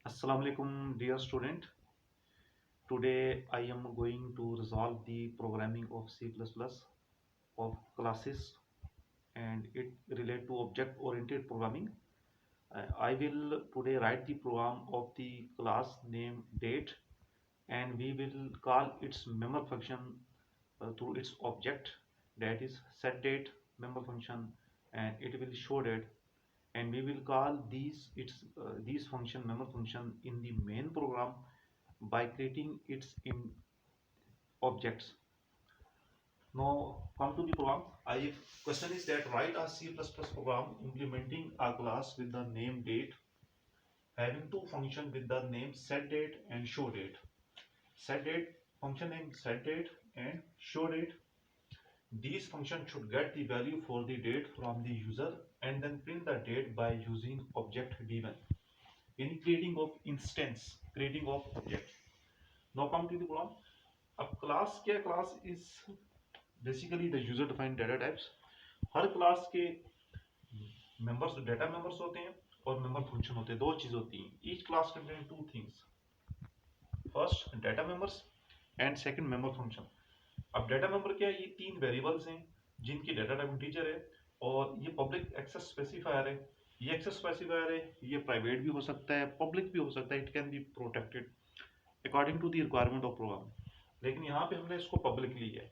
Assalamu alaikum, dear student. Today I am going to resolve the programming of C++ of classes and it relate to object oriented programming. I will today write the program of the class name date and we will call its member function through its object, that is set date member function, and it will show date, and we will call these function member function in the main program by creating its in objects. Now come to the program. I question is that write a C++ program implementing a class with the name date having two functions with the name setDate and showDate. SetDate function name setDate and showDate. These functions should get the value for the date from the user and then print the date by using object d1 in creating of object. Now come to the program. अब class क्या class is basically the user defined data types. Her class के members data members होते हैं और member function होते हैं. दो चीज होती हैं. Each class contain two things. First data members and second member function. अब डाटा मेंबर क्या है? ये तीन वेरिएबल्स हैं जिनकी डाटा टाइप इंटीजर है और ये पब्लिक एक्सेस स्पेसिफायर है. ये एक्सेस स्पेसिफायर है, ये प्राइवेट भी हो सकता है, पब्लिक भी हो सकता है. It can be protected according to the requirement of program, लेकिन यहाँ पे हमने इसको पब्लिक ली है.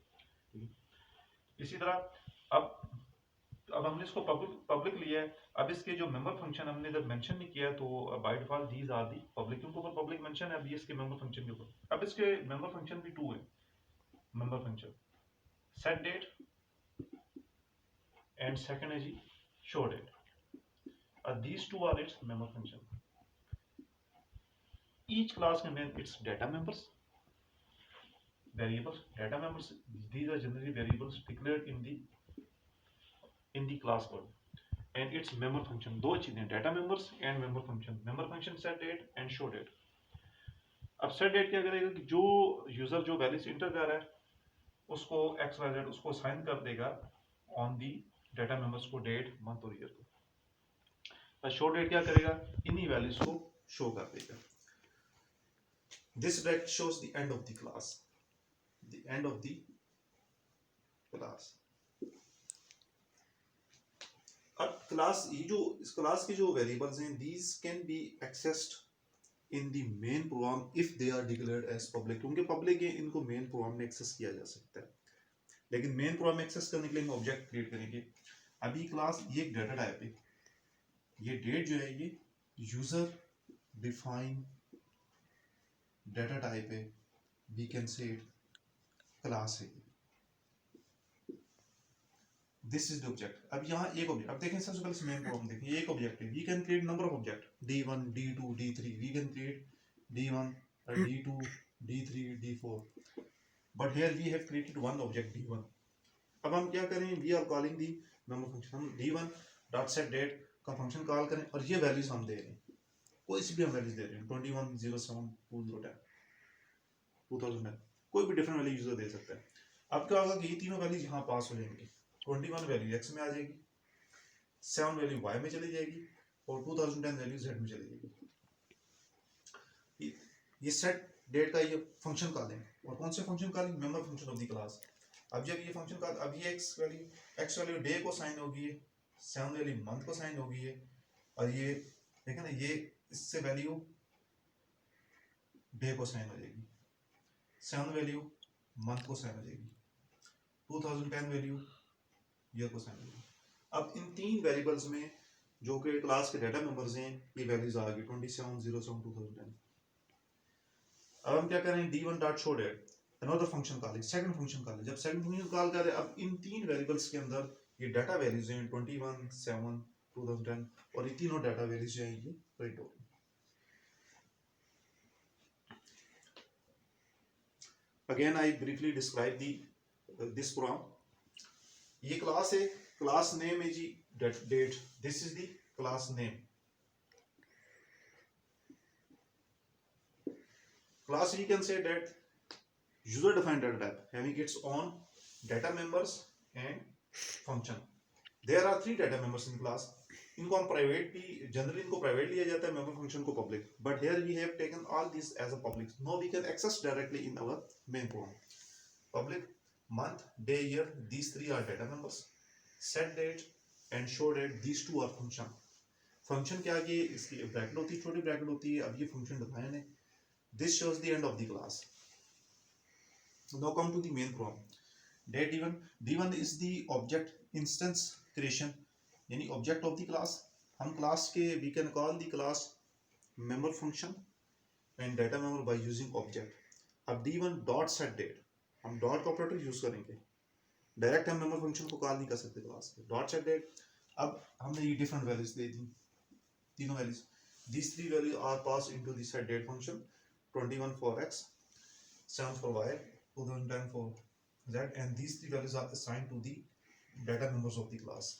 इसी तरह अब हमने इसको पब्लिक लिया है. अब इसके जो मेंबर फंक्शन हमने जब मेंशन नहीं किया तो by default these are the public के ऊपर पब्लिक मेंशन है. अब ये इसके मेंबर फंक्शन के ऊपर. अब इसके मेंबर फंक्शन भी टू है. Member function set date and second है G show date. these two are its member function. Each class contains its data members, variables. Data members, these are generally variables declared in the class code. And its member function. दो चीजें, data members and member function. Member function set date and show date. अब set date क्या करेगा कि जो user जो values inter कर रहा है उसको एक्स वाई जेड उसको साइन कर देगा ऑन दी डाटा मेंबर्स को, डेट मंथ और ईयर को. शो डेट क्या करेगा? इन्हीं वैल्यूज को शो कर देगा. This direct shows the end of the class. The end of the class. अब क्लास ये जो इस क्लास के जो वेरिएबल्स हैं these can be accessed in the main program if they are declared as public. क्योंकि पब्लिक है, इनको मेन प्रोग्राम में एक्सेस किया जा सकता है. लेकिन मेन प्रोग्राम में एक्सेस करने के लिए हम ऑब्जेक्ट क्रिएट करेंगे. अभी क्लास ये एक डाटा टाइप है. ये डेट जो है ये यूजर डिफाइन डाटा टाइप है. वी कैन से क्लास है. This is the object. अब यहाँ एक ऑब्जेक्ट. अब देखें सबसे पहले मेन प्रोग्राम देखें. ये एक ऑब्जेक्ट है. We can create number of object d1 d2 d3. We can create d1 d2 d3 d4. But here we have created one object d1. अब हम क्या करें? We are calling the member function. हम d1 dot set date का function call करें और ये values हम दे रहे हैं. कोई सी भी हम वैल्यूज दे रहे हैं. 21 07 2010 कोई भी डिफरेंट वैल्यू यूजर दे सकता है. अब क्या होगा कि ये तीनों वैल्यूज यहाँ पास हो जाएंगी. 21 वैल्यू x में आ जाएगी, 7 वैल्यू y में चली जाएगी और 2010 वैल्यू z में चली जाएगी. ये सेट डेट का ये फंक्शन कॉल है. और कौन से function call? Member function of the class. अब जब ये फंक्शन कॉल, अब ये x वैल्यू डे को साइन होगी है, 7 वैल्यू मंथ को साइन होगी है, और ये देखें ना, ये इससे वैल्यू डे को साइन हो जाएगी, 7 वैल्यू मंथ को साइन हो जाएगी, 2010 वैल्यू ईयर को साइन हो जाएगी. अब इन तीन वेरिएबल्स में जो कि क्लास के डाटा मेंबर्स हैं ये वैल्यूज आ गई 27 07 2010. अब हम क्या करें? d1 dot show that another function call है, सेकंड फंक्शन कॉल है. जब सेकंड फंक्शन कॉल करें, अब इन तीन वेरिएबल्स के अंदर ये डाटा वैल्यूज हैं 21 7 2010 और ये तीनों डाटा वैल्यूज जो हैं ये प्रिंट हो. Again I briefly describe the this program. ये क्लास है. क्लास नेम है G date. This is the class name. Class we can say that user defined data type having its own data members and function. There are three data members in class. इनको हम private भी generally इनको private लिया जाता है, memory function को public, but here we have taken all this as a public. Now we can access directly in our main program. Public, month, day, year, these three are data members. Set date and show date, these two are function. Function के आगे इसकी bracket होती है, छोटी bracket होती है. अब ये फंक्शन बताया ने. This shows the end of the class. Now come to the main program. Date d1. d1 is the object instance creation, यानी ऑब्जेक्ट ऑफ द क्लास. हम क्लास के we can call the class member function and data member by using object. अब d1 dot set date, हम dot का operator use करेंगे. Direct हम member function को call नहीं कर सकते क्लास के. Dot set date. अब हमने ये डिफरेंट वैल्यूज दे दी, तीनों values. these three values are passed into the set date function. 21 for x, 7 for y, 2010 for z, and these three values are assigned to the data members of the class.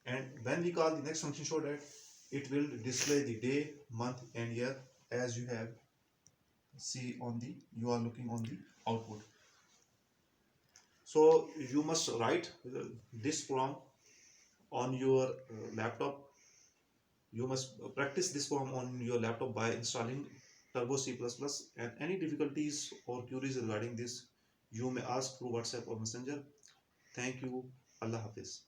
And when we call the next function show date, it will display the day, month and year as you have see on the, you are looking on the output. So you must write this program on your laptop. You must practice this program on your laptop by installing Turbo C++, and any difficulties or queries regarding this you may ask through WhatsApp or Messenger. Thank you. Allah Hafiz.